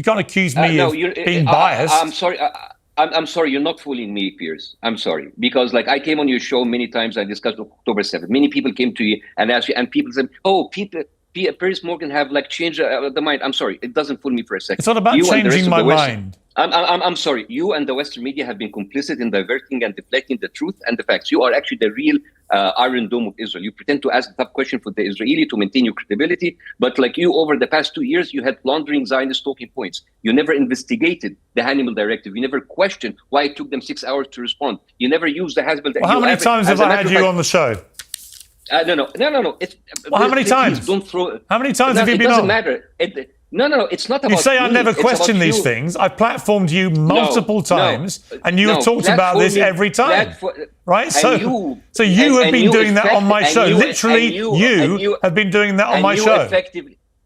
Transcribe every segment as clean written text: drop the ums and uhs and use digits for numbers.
You can't accuse me of being biased. I'm sorry. I'm sorry. You're not fooling me, Piers. I'm sorry. Because like I came on your show many times. I discussed October 7th. Many people came to you and asked you, and people said, "Oh, Piers Morgan have like changed the mind." I'm sorry. It doesn't fool me for a second. It's not about changing my mind. I'm sorry. You and the Western media have been complicit in diverting and deflecting the truth and the facts. You are actually the real Iron Dome of Israel. You pretend to ask a tough question for the Israeli to maintain your credibility, but like you, over the past 2 years, you had laundering Zionist talking points. You never investigated the Hannibal Directive. You never questioned why it took them 6 hours to respond. You never used the Hannibal Directive. Well, how many times have I had you on the show? No. Well, how many times? Don't throw. How many times have you been on? It doesn't matter. No. It's not about. You say I never question these things. I've platformed you multiple times, and you have talked about this every time, right? So you have been doing that on my show. Literally, you have been doing that on my show.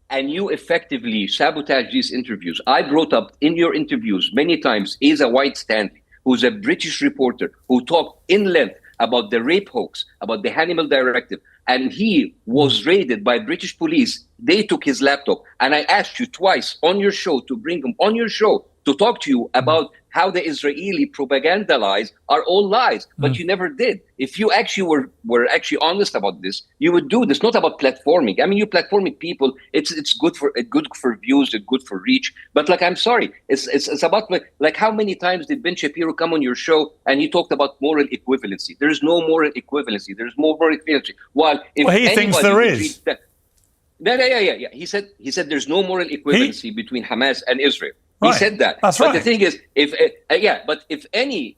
And you effectively sabotage these interviews. I brought up in your interviews many times Asa White Stanley, who's a British reporter who talked in length about the rape hoax, about the Hannibal Directive, and he was raided by British police. They took his laptop, and I asked you twice on your show to bring him on your show to talk to you about how the Israeli propaganda lies are all lies, but you never did. If you actually were actually honest about this, you would do this. Not about platforming. I mean, you platforming people. It's good for views. It's good for reach. But like, I'm sorry, it's about like how many times did Ben Shapiro come on your show and he talked about moral equivalency? There is no moral equivalency. There is more moral equivalency. While if he thinks there is. Yeah. He said there's no moral equivalency between Hamas and Israel. Right. He said that. That's but right. the thing is, if any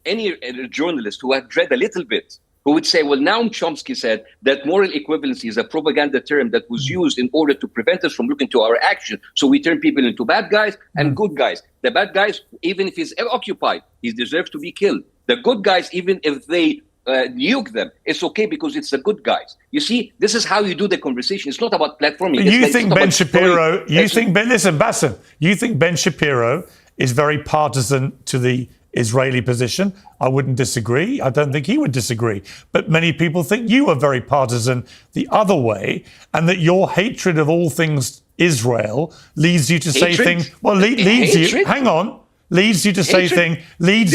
journalist who had read a little bit, who would say, well, Noam Chomsky said that moral equivalency is a propaganda term that was used in order to prevent us from looking to our action. So we turn people into bad guys and good guys. The bad guys, even if he's occupied, he deserves to be killed. The good guys, even if they nuke them, it's okay because it's the good guys. You see, this is how you do the conversation. It's not about platforming. You think Ben Shapiro, listen, Bassem, you think Ben Shapiro is very partisan to the Israeli position? I wouldn't disagree. I don't think he would disagree. But many people think you are very partisan the other way, and that your hatred of all things Israel leads you to say things. Well, leads you. Hang on. Leads you to say things. Leads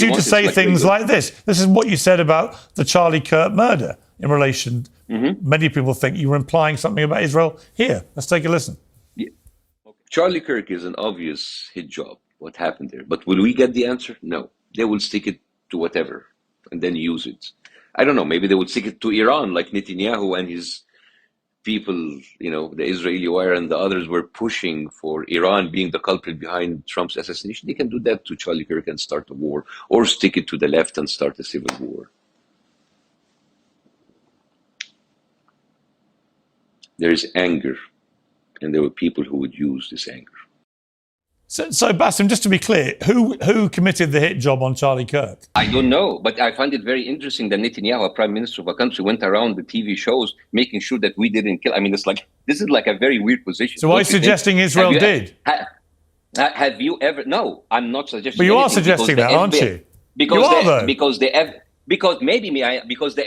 you to say things like this. This is what you said about the Charlie Kirk murder in relation. Many people think you were implying something about Israel. Here, let's take a listen. Yeah. Okay. Charlie Kirk is an obvious hit job. What happened there? But will we get the answer? No. They will stick it to whatever and then use it. I don't know. Maybe they would stick it to Iran, like Netanyahu and his people, the Israeli wire and the others were pushing for Iran being the culprit behind Trump's assassination. They can do that to Charlie Kirk and start a war, or stick it to the left and start a civil war. There is anger, and there were people who would use this anger. So Bassem, just to be clear, who committed the hit job on Charlie Kirk? I don't know, but I find it very interesting that Netanyahu, a prime minister of a country, went around the TV shows making sure that we didn't kill. I mean, this is like a very weird position. So why are you suggesting Israel did? Have you ever? No, I'm not suggesting. But you are suggesting that, aren't you? Because the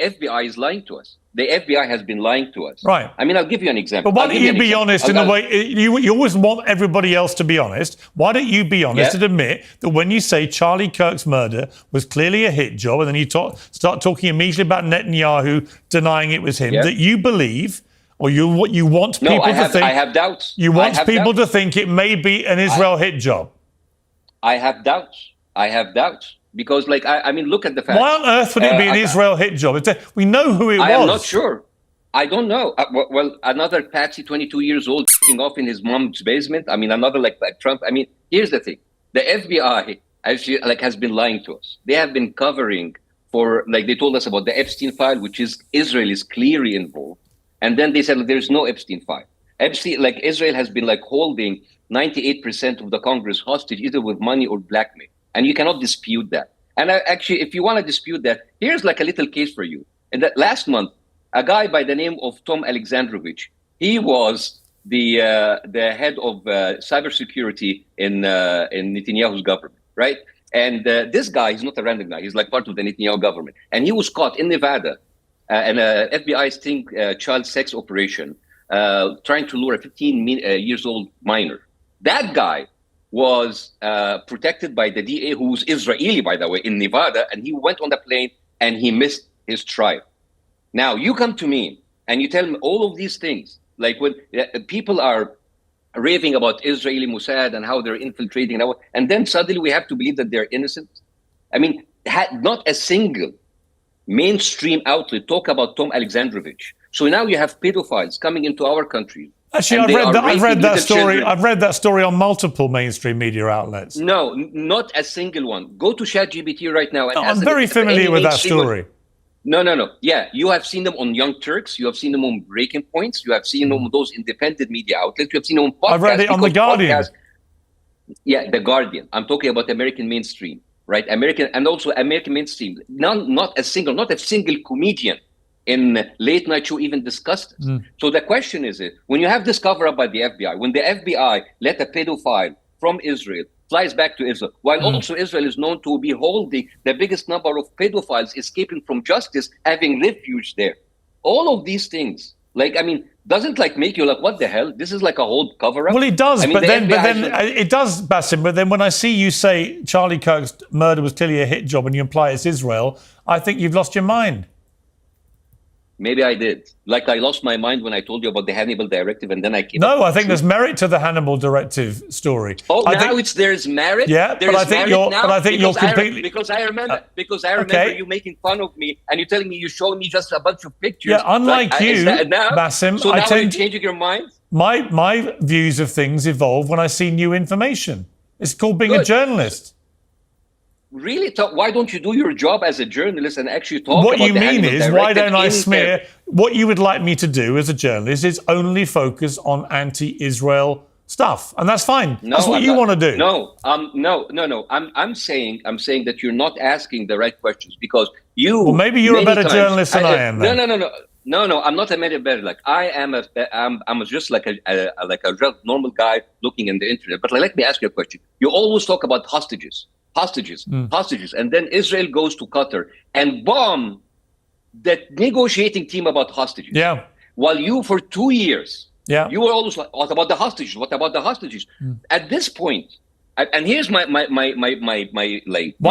FBI is lying to us. The FBI has been lying to us. Right. I mean, I'll give you an example. But why don't you be honest in the way you always want everybody else to be honest? Why don't you be honest and admit that when you say Charlie Kirk's murder was clearly a hit job, and then you start talking immediately about Netanyahu denying it was him, that you believe, or you want people to think? I have doubts. You want people to think it may be an Israel hit job. I have doubts. Because, I mean, look at the facts. Why on earth would it be an Israel hit job? We know who it was. I am not sure. I don't know. Well, another patsy, 22 years old, off in his mom's basement. I mean, another like Trump. I mean, here's the thing. The FBI actually has been lying to us. They have been covering for, they told us about the Epstein file, which is Israel is clearly involved. And then they said, there's no Epstein file. Israel has been holding 98% of the Congress hostage, either with money or blackmail. And you cannot dispute that. And actually, if you want to dispute that, here's a little case for you. In that last month, a guy by the name of Tom Alexandrovich, he was the head of cybersecurity in Netanyahu's government, right? And this guy, he's not a random guy. He's part of the Netanyahu government. And he was caught in Nevada in a FBI sting child sex operation, trying to lure a 15 years old minor. That guy was protected by the DA, who's Israeli, by the way, in Nevada, and he went on the plane and he missed his trial. Now, you come to me and you tell me all of these things, like when people are raving about Israeli Mossad and how they're infiltrating, and then suddenly we have to believe that they're innocent. I mean, not a single mainstream outlet talk about Tom Alexandrovich. So now you have pedophiles coming into our country. Actually, I've read that story. Children. I've read that story on multiple mainstream media outlets. No, not a single one. Go to ChatGPT right now. And I'm very familiar with that story. No. Yeah, you have seen them on Young Turks. You have seen them on Breaking Points. You have seen them on those independent media outlets. You have seen them on podcasts. I've read it on The Guardian. Yeah, The Guardian. I'm talking about American mainstream, right? American mainstream. Not a single comedian in late night show even discussed this. So the question is, when you have this cover up by the FBI, when the FBI let a pedophile from Israel flies back to Israel, while also Israel is known to be holding the biggest number of pedophiles escaping from justice, having refuge there. All of these things, doesn't make you what the hell? This is like a whole cover up. Well, it does, but then it does, Bassem. But then when I see you say Charlie Kirk's murder was clearly a hit job and you imply it's Israel, I think you've lost your mind. Maybe I did. I lost my mind when I told you about the Hannibal Directive, and then I came. No, I think there's merit to the Hannibal Directive story. Oh, there's merit. Yeah, but I think you're completely. Because I remember you making fun of me, and you telling me you showed me just a bunch of pictures. Yeah, unlike you, Bassem. So now you're changing your mind. My views of things evolve when I see new information. It's called being a journalist. Really? Why don't you do your job as a journalist and actually talk what about you mean is, why don't I smear? What you would like me to do as a journalist is only focus on anti-Israel stuff, and that's fine. No, that's what you want to do. No. I'm saying that you're not asking the right questions because you. Well, maybe you're a better journalist than I am. Then. No. I'm not a better. I'm just like a real normal guy looking in the internet. But let me ask you a question. You always talk about hostages, and then Israel goes to Qatar and bomb that negotiating team about hostages. Yeah. While you, for 2 years, you were always like, what about the hostages? What about the hostages? At this point, and here's my Why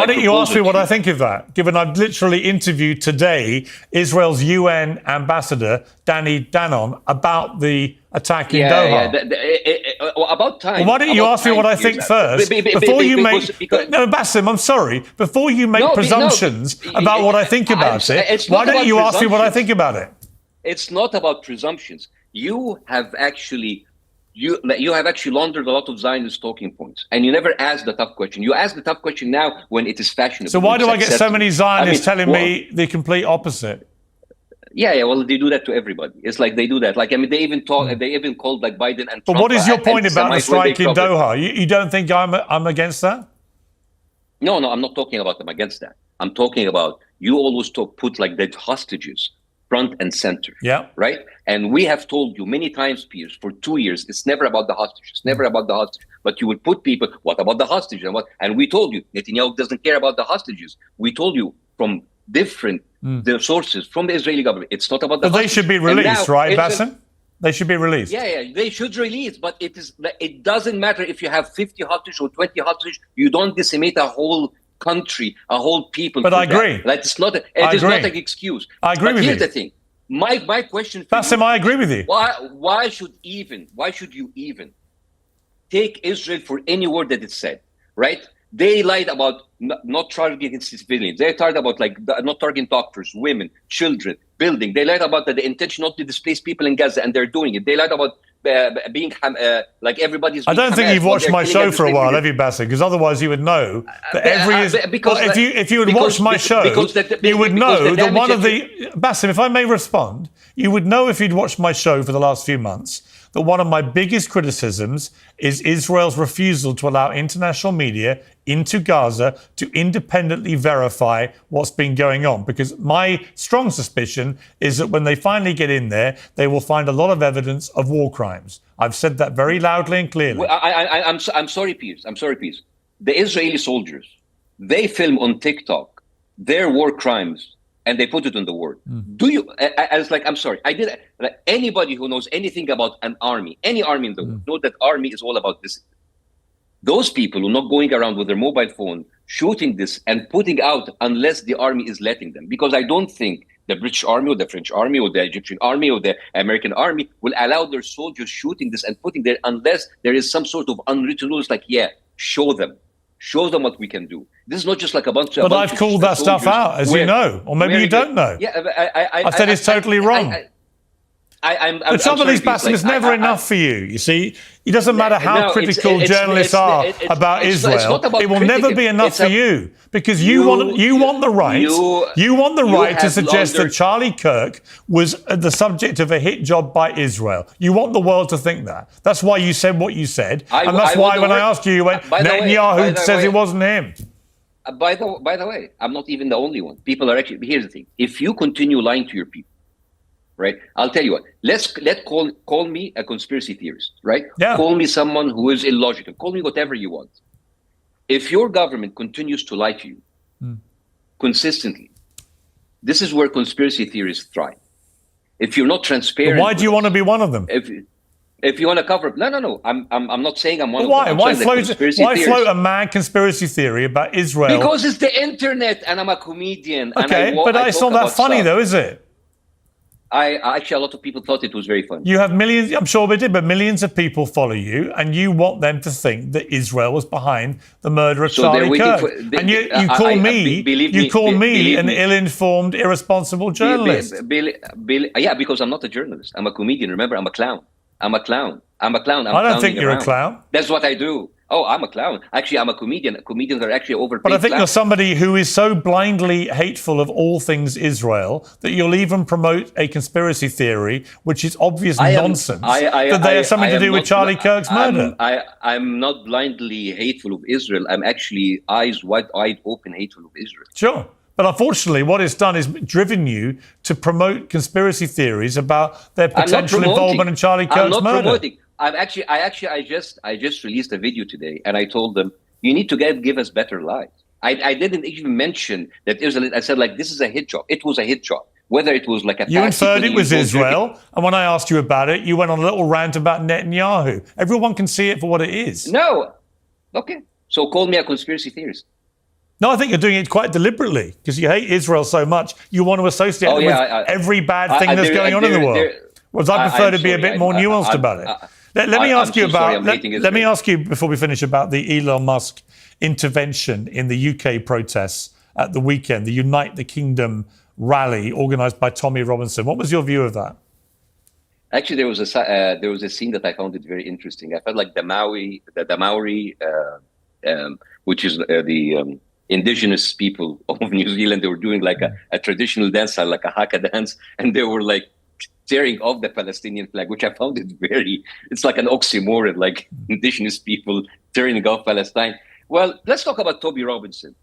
don't you ask me what I think of that? Given I've literally interviewed today Israel's UN ambassador Danny Danon about the attack in Doha. About time. Well, why don't you ask me what I think first before you make? No, Bassem, I'm sorry. Before you make presumptions about what I think about it, why don't you ask me what I think about it? It's not about presumptions. You have actually laundered a lot of Zionist talking points, and you never asked the tough question. You ask the tough question now when it is fashionable. So why do I get so many Zionists telling me the complete opposite? Yeah. Well, they do that to everybody. It's like they do that. They even talk. They even called Biden and Trump. But what is your point about the strike in Doha? You don't think I'm against that? No, I'm not talking about them against that. I'm talking about you always put the hostages front and center. Yeah. Right. And we have told you many times, Piers, for 2 years, it's never about the hostages. Never about the hostages. But you would put people. What about the hostages? And we told you Netanyahu doesn't care about the hostages. We told you from different sources from the Israeli government. It's not about the hostages. They should be released, right, Bassem? They should be released. Yeah, they should release. But it doesn't matter if you have 50 hostages or 20 hostages. You don't decimate a whole country, a whole people. But I agree. It's not an excuse. I agree with you. Here's the thing. My question for Bassem, I agree with you. Why should you even take Israel for any word that it said, right? They lied about not targeting civilians. They lied about not targeting doctors, women, children, building. They lied about the intention not to displace people in Gaza, and they're doing it. They lied about being everybody's. I don't think you've watched my show for a while, have you, Bassem? Because otherwise you would know that if you would watch my show, you would know that one of the Bassem, if I may respond, you would know if you'd watched my show for the last few months that one of my biggest criticisms is Israel's refusal to allow international media into Gaza to independently verify what's been going on. Because my strong suspicion is that when they finally get in there, they will find a lot of evidence of war crimes. I've said that very loudly and clearly. I'm sorry, Piers. The Israeli soldiers, they film on TikTok their war crimes and they put it on the word. Do you? I'm sorry. I did. Anybody who knows anything about an army, any army in the world, know that army is all about this. Those people who are not going around with their mobile phone shooting this and putting out unless the army is letting them. Because I don't think the British army or the French army or the Egyptian army or the American army will allow their soldiers shooting this and putting there unless there is some sort of unwritten rules like, show them what we can do. This is not just like a bunch of... But I've called that stuff out, as you know, or maybe you don't know. I said it's totally wrong. The trouble is, Bassem, it's never enough for you. You see, it doesn't matter how critical journalists are about Israel. It will never be enough for you because you want the right to suggest that Charlie Kirk was the subject of a hit job by Israel. You want the world to think that. That's why you said what you said, and that's why when I asked you, you went, Netanyahu says it wasn't him. By the way, I'm not even the only one. People are actually... Here's the thing: if you continue lying to your people, right? I'll tell you what. Let's call me a conspiracy theorist, right? Yeah. Call me someone who is illogical. Call me whatever you want. If your government continues to lie to you consistently, this is where conspiracy theorists thrive. If you're not transparent, why do you want to be one of them? If you want to cover up, no. I'm not saying I'm one of them. Why float a mad conspiracy theory about Israel? Because it's the internet, and I'm a comedian. Okay, but it's not that funny, though, is it? Actually, a lot of people thought it was very funny. You have millions, I'm sure we did, but millions of people follow you, and you want them to think that Israel was behind the murder of Charlie Kirk. And you call me an ill-informed, irresponsible journalist. Yeah, because I'm not a journalist. I'm a comedian. Remember, I'm a clown. I don't think you're a clown. That's what I do. Oh, I'm a clown. Actually, I'm a comedian. Comedians are actually overpaid. But I think you're somebody who is so blindly hateful of all things Israel that you'll even promote a conspiracy theory, which is obvious nonsense, that they have something to do with Charlie Kirk's murder. I'm not blindly hateful of Israel. I'm actually eyes wide open hateful of Israel. Sure. But unfortunately, what it's done is driven you to promote conspiracy theories about their potential involvement in Charlie Kirk's murder. I just released a video today, and I told them, you need to give us better lies. I didn't even mention that Israel. I said, like, this is a hit job. It was a hit job. Whether it was like a... You inferred it was Israel, and when I asked you about it, you went on a little rant about Netanyahu. Everyone can see it for what it is. No. Okay. So call me a conspiracy theorist. No, I think you're doing it quite deliberately because you hate Israel so much. You want to associate it with every bad thing that's going on in the world. Whereas I prefer to be a bit more nuanced about it. Let me ask you before we finish about the Elon Musk intervention in the UK protests at the weekend, the Unite the Kingdom rally organised by Tommy Robinson. What was your view of that? Actually, there was a scene that I found it very interesting. I felt like the Maori, which is the indigenous people of New Zealand, they were doing like a traditional dance, like a haka dance, and they were like tearing off the Palestinian flag, which I found it's like an oxymoron, like indigenous people tearing off Palestine. Well, let's talk about Toby Robinson.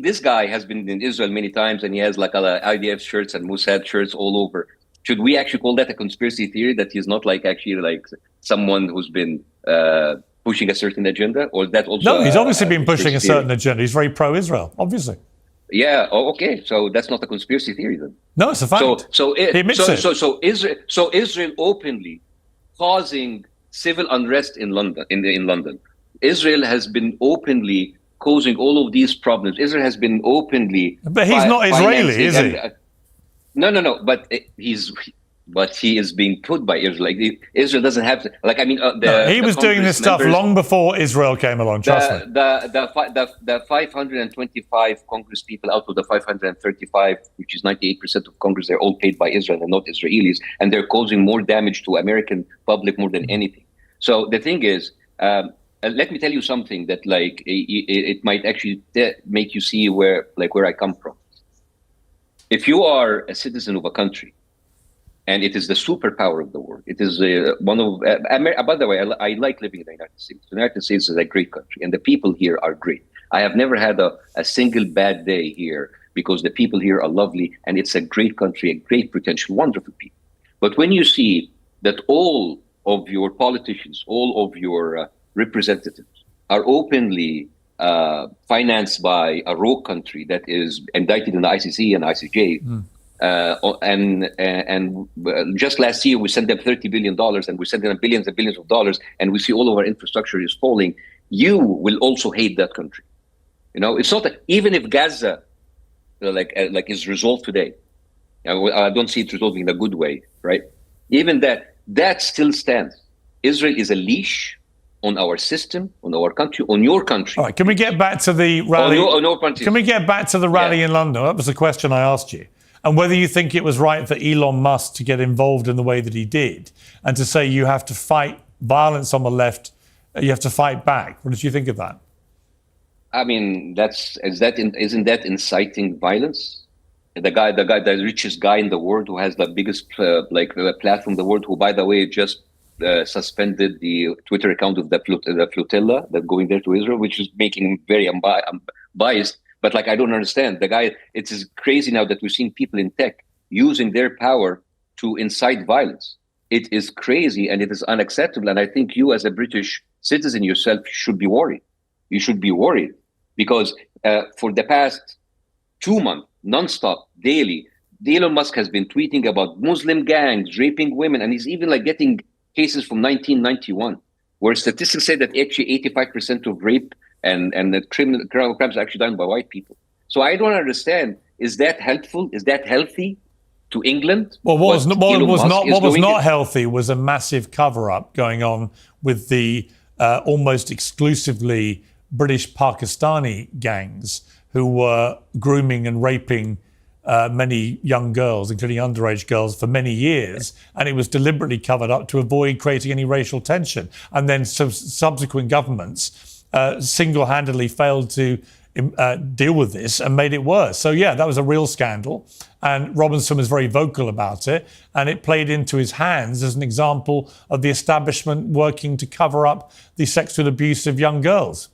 This guy has been in Israel many times, and he has like IDF shirts and Mossad shirts all over. Should we actually call that a conspiracy theory, that he's not like actually like someone who's been pushing a certain agenda, or that also? No, he's obviously been pushing a certain agenda. He's very pro-Israel, obviously. Yeah. Oh, okay. So that's not a conspiracy theory then. No, it's a fact. He admits it. So Israel openly causing civil unrest in London. In London, Israel has been openly causing all of these problems. Israel has been openly. But he's not Israeli, is he? No. But he is being put by Israel. Like Israel doesn't have to. Like, I mean, he was doing this stuff long before Israel came along. Trust me. The 525 Congress people out of the 535, which is 98% of Congress, they're all paid by Israel and not Israelis, and they're causing more damage to American public more than anything. So the thing is, let me tell you something that like it might actually make you see where I come from. If you are a citizen of a country, and it is the superpower of the world. It is one of. By the way, I like living in the United States. The United States is a great country, and the people here are great. I have never had a single bad day here because the people here are lovely, and it's a great country, a great potential, wonderful people. But when you see that all of your politicians, all of your representatives are openly financed by a rogue country that is indicted in the ICC and ICJ. And just last year we sent them $30 billion, and we sent them billions and billions of dollars, and we see all of our infrastructure is falling. you will also hate that country. It's not that even if Gaza like is resolved today, I don't see it resolving in a good way, right? Even that still stands. Israel is a leash on our system, on our country, on your country. All right, can we get back to the rally? On your country. Can we get back to the rally in London? That was the question I asked you. And whether you think it was right for Elon Musk to get involved in the way that he did and to say you have to fight violence on the left, you have to fight back. What did you think of that? I mean, isn't that inciting violence? The richest guy in the world, who has the biggest platform in the world, who, by the way, just suspended the Twitter account of the flotilla that going there to Israel, which is making him very biased. But I don't understand the guy. It's crazy now that we're seeing people in tech using their power to incite violence. It is crazy and it is unacceptable. And I think you, as a British citizen yourself, should be worried. You should be worried because for the past 2 months, nonstop, daily, Elon Musk has been tweeting about Muslim gangs raping women, and he's even getting cases from 1991, where statistics say that actually 85% of rape and the criminal crimes are actually done by white people. So I don't understand. Is that helpful? Is that healthy to England? Well, what was not healthy was a massive cover-up going on with the almost exclusively British Pakistani gangs who were grooming and raping many young girls, including underage girls, for many years, and it was deliberately covered up to avoid creating any racial tension. And then subsequent governments single-handedly failed to deal with this and made it worse. So, yeah, that was a real scandal. And Robinson was very vocal about it. And it played into his hands as an example of the establishment working to cover up the sexual abuse of young girls.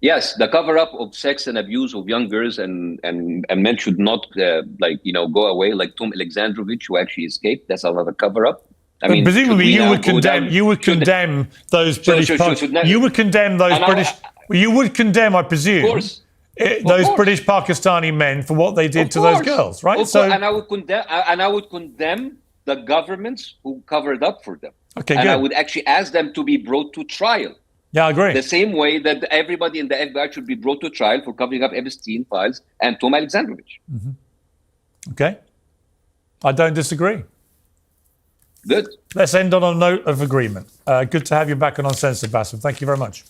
Yes, the cover-up of sex and abuse of young girls and men should not go away, like Tom Alexandrovich, who actually escaped. That's another cover-up. I mean, presumably you would condemn those British. You would condemn those British. You would condemn, I presume, those British Pakistani men for what they did to those girls, right? And I would condemn the governments who covered up for them. Okay, and good. I would actually ask them to be brought to trial. Yeah, I agree. The same way that everybody in the FBI should be brought to trial for covering up Epstein files and Tom Alexandrovich. Mm-hmm. Okay. I don't disagree. Good. Let's end on a note of agreement. Good to have you back on Uncensored, Bassem. Thank you very much.